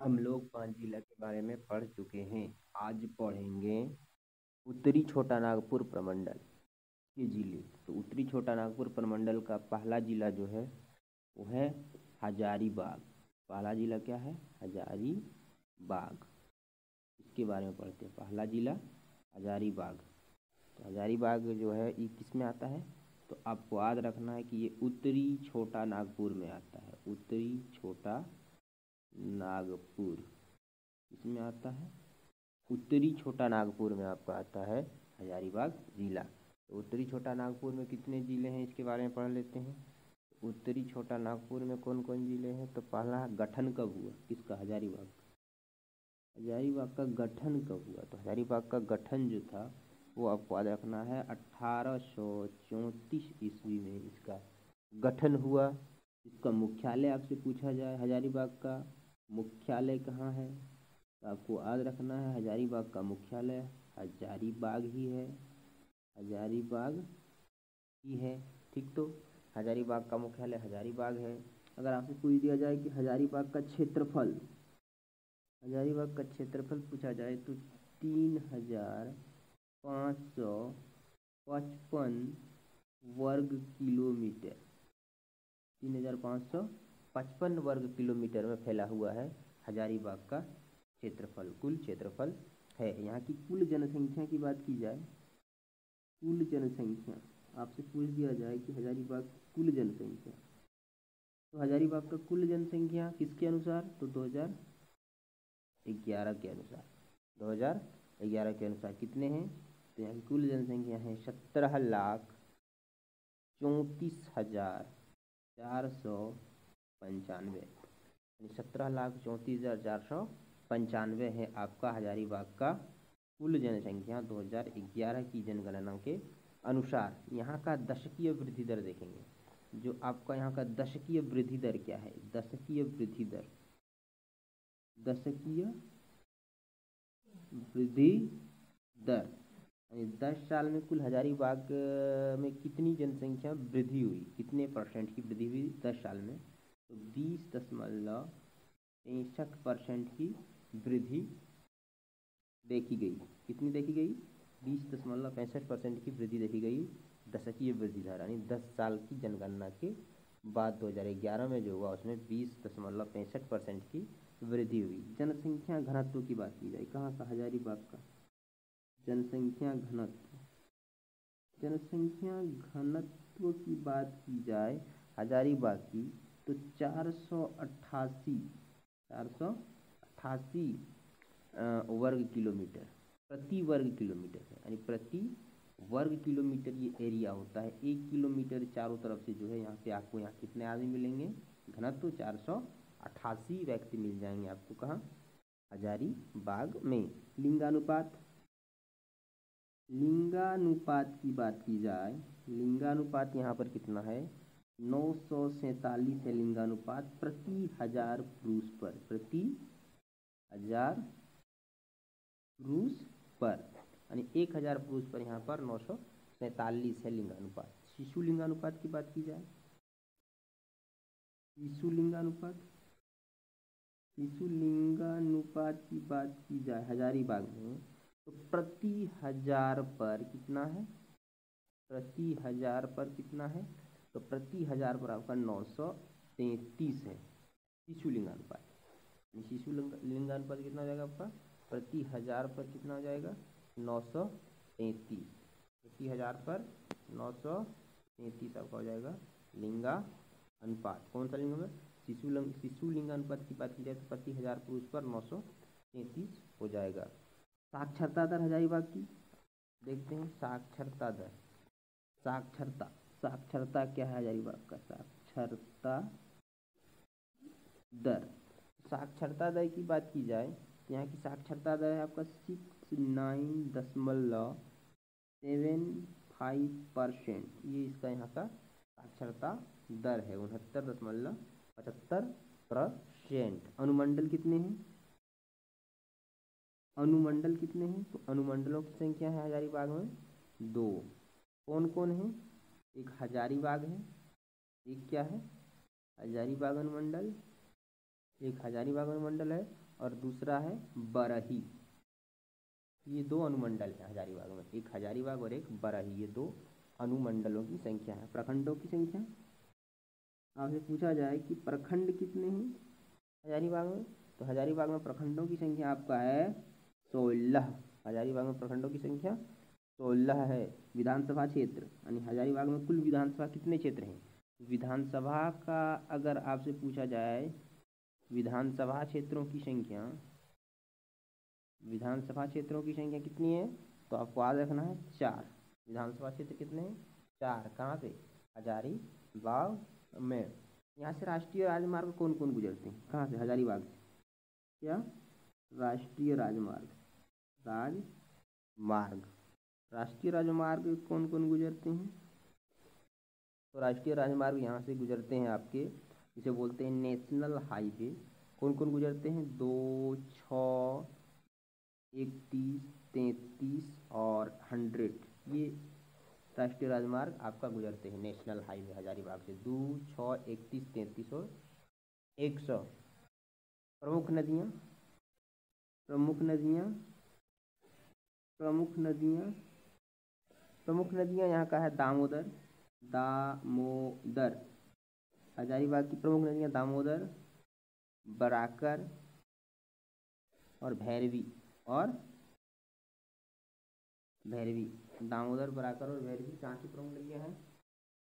हम लोग 5 जिला के बारे में पढ़ चुके हैं। आज पढ़ेंगे उत्तरी छोटा नागपुर प्रमंडल के जिले। तो उत्तरी छोटा नागपुर प्रमंडल का पहला जिला जो है वो है हजारीबाग। पहला जिला क्या है? हजारीबाग। इसके बारे में पढ़ते हैं। पहला जिला हजारीबाग। तो हजारीबाग जो है ये किस में आता है? तो आपको याद रखना है कि ये उत्तरी छोटा नागपुर में आता है। उत्तरी छोटा नागपुर इसमें आता है। उत्तरी छोटा नागपुर में आपका आता है हजारीबाग जिला। तो उत्तरी छोटा नागपुर में कितने ज़िले हैं इसके बारे में पढ़ लेते हैं। उत्तरी छोटा नागपुर में कौन कौन ज़िले हैं? तो पहला गठन कब हुआ किसका? हजारीबाग। हजारीबाग का गठन कब हुआ? तो हजारीबाग का गठन जो था वो आपको याद रखना है 1834 ईस्वी में इसका गठन हुआ। इसका मुख्यालय आपसे पूछा जाए हजारीबाग का मुख्यालय कहाँ है, तो आपको याद रखना है हजारीबाग का मुख्यालय हजारीबाग ही है। हजारीबाग ही है, ठीक। तो हजारीबाग का मुख्यालय हजारीबाग है। अगर आपसे पूछ दिया जाए कि हजारीबाग का क्षेत्रफल पूछा जाए तो 3555 वर्ग किलोमीटर 3555 वर्ग किलोमीटर में फैला हुआ है हजारीबाग का क्षेत्रफल, कुल क्षेत्रफल है। यहाँ की कुल जनसंख्या की बात की जाए, कुल जनसंख्या आपसे पूछ दिया जाए कि हजारीबाग कुल जनसंख्या, तो हजारीबाग का कुल जनसंख्या किसके अनुसार? तो 2011 के अनुसार। 2011 के अनुसार कितने हैं? तो यहाँ की कुल जनसंख्या है 17,34,495। 17,34,495 है आपका हजारीबाग का कुल जनसंख्या 2011 की जनगणना के अनुसार। यहाँ का दशकीय वृद्धि दर देखेंगे। जो आपका यहाँ का दशकीय वृद्धि दर क्या है? दशकीय वृद्धि दर यानी 10 साल में कुल हजारीबाग में कितनी जनसंख्या वृद्धि हुई, कितने परसेंट की वृद्धि हुई 10 साल में? तो 20.63% की वृद्धि देखी गई। कितनी देखी गई? 20.65% की वृद्धि देखी गई दशकीय वृद्धि दर, यानी 10 साल की जनगणना के बाद 2011 में जो हुआ उसमें 20.65% की वृद्धि हुई। जनसंख्या घनत्व की बात की जाए, कहाँ का? हजारीबाग का जनसंख्या घनत्व की बात की जाए हजारीबाग की, तो 488 वर्ग किलोमीटर प्रति वर्ग किलोमीटर है। यानी प्रति वर्ग किलोमीटर ये एरिया होता है। 1 किलोमीटर चारों तरफ से जो है यहाँ पे आपको यहाँ कितने आदमी मिलेंगे? घनत्व 488 व्यक्ति मिल जाएंगे आपको। कहाँ? हजारीबाग में। लिंगानुपात की बात की जाए, लिंगानुपात यहाँ पर कितना है? 947 है लिंगानुपात प्रति 1000 पुरुष पर, प्रति 1000 पुरुष पर, यानी 1000 पुरुष पर यहाँ पर 947 है लिंगानुपात। शिशु लिंगानुपात की बात की जाए, शिशु लिंगानुपात की बात की जाए हजारीबाग में, तो प्रति 1000 पर कितना है? प्रति 1000 पर कितना है? तो प्रति 1000 पर आपका 933 है शिशु लिंगानुपात। शिशु लिंगानुपात कितना हो जाएगा आपका? प्रति 1000 पर कितना हो जाएगा? 933। प्रति 1000 पर 933 आपका हो जाएगा लिंगा अनुपात। कौन सा लिंग में? शिशु लिंगानुपात की बात की जाए तो प्रति 1000 पुरुष पर 933 हो जाएगा। साक्षरता दर हजारीबाग की देखते हैं। साक्षरता दर, साक्षरता क्या है हजारीबाग का? साक्षरता दर की बात की जाए तो यहाँ की साक्षरता दर है आपका 69.75%। ये इसका यहाँ का साक्षरता दर है 69.75%। अनुमंडल कितने हैं? तो अनुमंडलों की संख्या है हजारीबाग में 2। कौन कौन है? एक हजारीबाग है, एक क्या है? हजारीबाग अनुमंडल, एक हजारीबाग अनुमंडल है और दूसरा है बरही। ये दो अनुमंडल है हजारीबाग में, एक हजारीबाग और एक बरही, ये दो अनुमंडलों की संख्या है। प्रखंडों की संख्या आपसे पूछा जाए कि प्रखंड कितने हैं हजारीबाग में, तो हजारीबाग में प्रखंडों की संख्या आपका है 16। हजारीबाग में प्रखंडों की संख्या 16 है। विधानसभा क्षेत्र यानी हजारीबाग में कुल विधानसभा कितने क्षेत्र हैं, विधानसभा का अगर आपसे पूछा जाए विधानसभा क्षेत्रों की संख्या, विधानसभा क्षेत्रों की संख्या कितनी है, तो आपको याद रखना है 4। विधानसभा क्षेत्र कितने हैं, 4। कहाँ पे, हजारीबाग में। यहाँ से राष्ट्रीय राजमार्ग कौन कौन गुजरते हैं, कहाँ से, हजारीबाग से, क्या, राष्ट्रीय राजमार्ग, राष्ट्रीय राजमार्ग कौन कौन गुजरते हैं, तो राष्ट्रीय राजमार्ग यहाँ से गुजरते हैं आपके, जिसे बोलते हैं नेशनल हाईवे। कौन कौन गुजरते हैं, 2, 6, 31, 33 और 100, ये राष्ट्रीय राजमार्ग आपका गुजरते हैं नेशनल हाईवे हजारीबाग से। 2, 6, 31, 33 और 100। प्रमुख नदियाँ, प्रमुख नदियाँ यहाँ का है दामोदर, हजारीबाग की प्रमुख नदियाँ दामोदर, बराकर और भैरवी, दामोदर, बराकर और भैरवी कहाँ की प्रमुख नदियाँ हैं,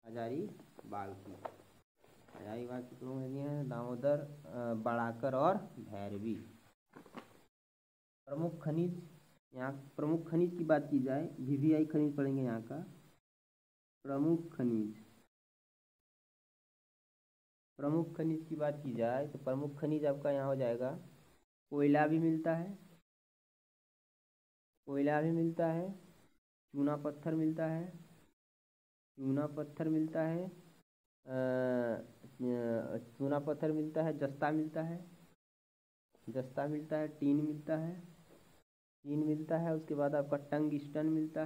हजारीबाग की। हजारीबाग की प्रमुख नदियाँ हैं दामोदर, बराकर और भैरवी। प्रमुख खनिज, यहाँ प्रमुख खनिज की बात की जाए, VVI खनिज पढ़ेंगे यहाँ का। प्रमुख खनिज की बात की जाए तो प्रमुख खनिज आपका यहाँ हो जाएगा, कोयला भी मिलता है, चूना पत्थर मिलता है, जस्ता मिलता है, टीन मिलता है, उसके बाद आपका टंगस्टन मिलता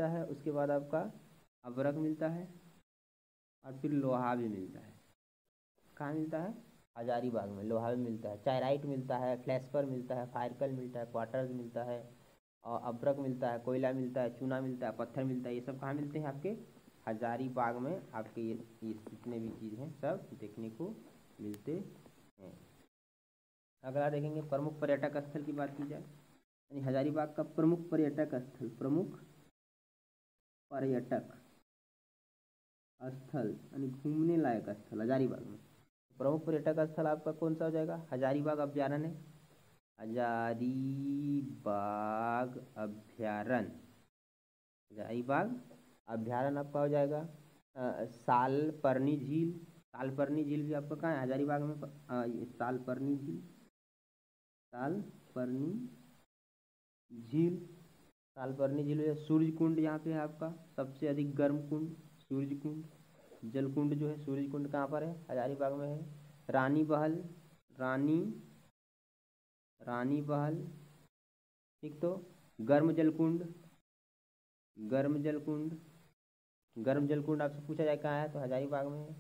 है, उसके बाद आपका अभ्रक मिलता है और फिर लोहा भी मिलता है। कहाँ मिलता है, हजारीबाग में लोहा भी मिलता है, चायराइट मिलता है, फ्लैस्पर मिलता है, फायरकल मिलता है, क्वार्टर्स मिलता है और अभ्रक मिलता है, कोयला मिलता है, चूना मिलता है, पत्थर मिलता है। ये सब कहाँ मिलते हैं, आपके हजारीबाग में। आपके ये जितने भी चीज़ हैं सब देखने को मिलते हैं। अगला देखेंगे प्रमुख पर्यटक स्थल की बात की जाए, यानी हजारीबाग का प्रमुख पर्यटक स्थल यानी घूमने लायक स्थल हजारीबाग में। प्रमुख पर्यटक स्थल आपका कौन सा हो जाएगा, हजारीबाग अभ्यारण्य है, हजारीबाग अभ्यारण्य आपका हो जाएगा। सालपर्नी झील भी आपका कहाँ है, हजारीबाग में। सालपर्नी झील, सूर्य कुंड यहाँ पे है आपका, सबसे अधिक गर्म कुंड सूर्य कुंड, जल कुंड जो है सूर्य कुंड कहाँ पर है, हजारीबाग में है। रानी बहल, ठीक, तो गर्म जल कुंड आपसे पूछा जाए कहाँ है, तो हजारीबाग में है।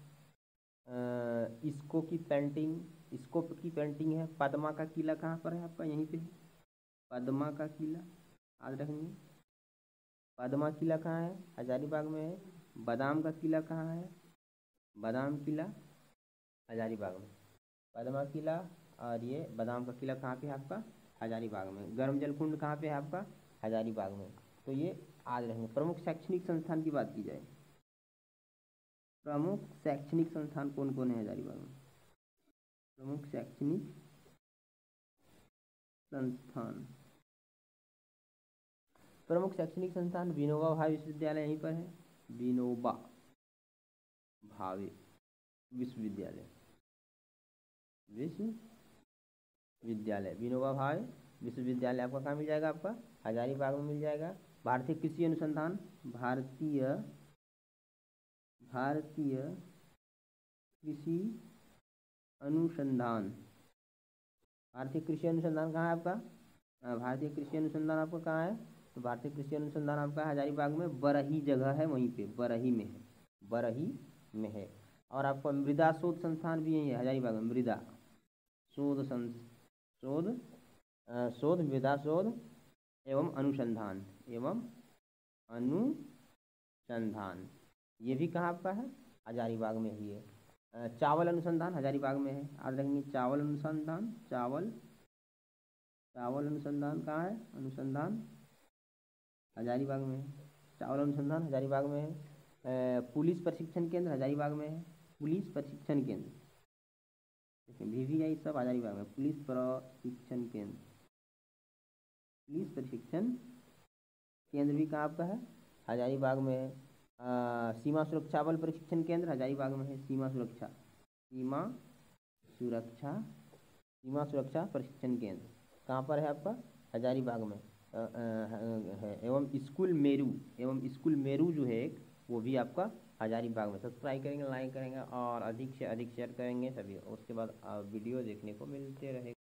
स्कोप की पेंटिंग है। पद्मा का किला कहाँ पर है आपका, यहीं पे है पद्मा का किला, याद रखेंगे। पद्मा किला कहाँ है, हजारीबाग में है। बादाम का किला कहाँ है, बादाम किला हजारीबाग में। पद्मा किला और ये बादाम का किला कहाँ पे है आपका, हजारीबाग में। गर्म जल कुंड कहाँ पे है आपका, हजारीबाग में। तो ये याद रहेंगे। प्रमुख शैक्षणिक संस्थान की बात की जाए, प्रमुख शैक्षणिक संस्थान कौन कौन है हजारीबाग में, प्रमुख शैक्षणिक संस्थान विनोबा भावे विश्वविद्यालय यहीं पर है, विनोबा भावे विश्वविद्यालय विनोबा भावे विश्वविद्यालय आपका कहाँ मिल जाएगा, आपका हजारीबाग में मिल जाएगा। भारतीय कृषि अनुसंधान कहाँ है आपका, भारतीय कृषि अनुसंधान आपका कहाँ है, तो भारतीय कृषि अनुसंधान आपका हजारीबाग में बरही जगह है, वहीं पे बरही में है। और आपका मृदा शोध संस्थान भी यही है हजारीबाग में, शोध शोध शोध विधा शोध एवं अनुसंधान अनुसंधान, ये भी कहाँ आपका है, हजारीबाग में ही है। चावल अनुसंधान हजारीबाग में है, याद रखेंगे। चावल अनुसंधान, चावल अनुसंधान कहाँ है, अनुसंधान हजारीबाग में है। चावल अनुसंधान हजारीबाग में है। पुलिस प्रशिक्षण केंद्र हजारीबाग में है, पुलिस प्रशिक्षण केंद्र, VVI सब हजारीबाग में। पुलिस प्रशिक्षण केंद्र, पुलिस प्रशिक्षण केंद्र भी कहाँ आपका है, हजारीबाग में है। सीमा सुरक्षा बल प्रशिक्षण केंद्र हजारीबाग में है। सीमा सुरक्षा प्रशिक्षण केंद्र कहाँ पर है आपका, हजारीबाग में है। एवं स्कूल मेरू जो है एक, वो भी आपका हजारीबाग में। सब्सक्राइब करेंगे, लाइक करेंगे और अधिक से अधिक शेयर करेंगे सभी, उसके बाद वीडियो देखने को मिलते रहे।